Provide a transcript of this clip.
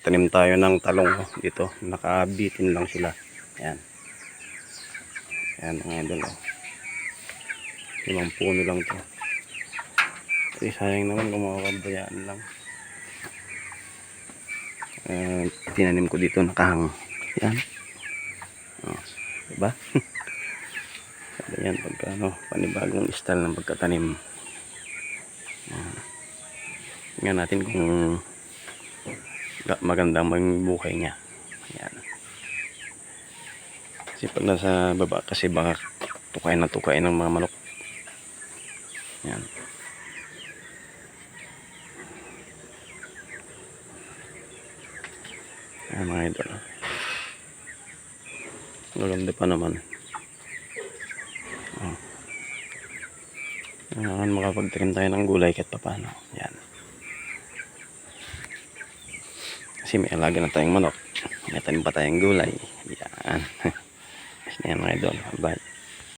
Tanim tayo ng talong dito. Nakabitin lang sila. Ayan. Ayan mga idol. Limang puno lang to. Kasi sayang naman kung makabayaan lang. Tinanim ko dito nakahang. Yan. Diba? Yan pagka panibagong style ng pagkatanim. Tingnan natin kung magandang maging buhay niya. Yan. Kasi pag nasa baba kasi baka tukay na tukay ng mga manok. Yan. Yan mga idol. Maganda pa naman. Makapagtanim tayo ng gulay kahit paano. Yan. Kasi may alaga na tayong manok. May tanim pa tayong gulay. Yan. Yan mga idol. Bye.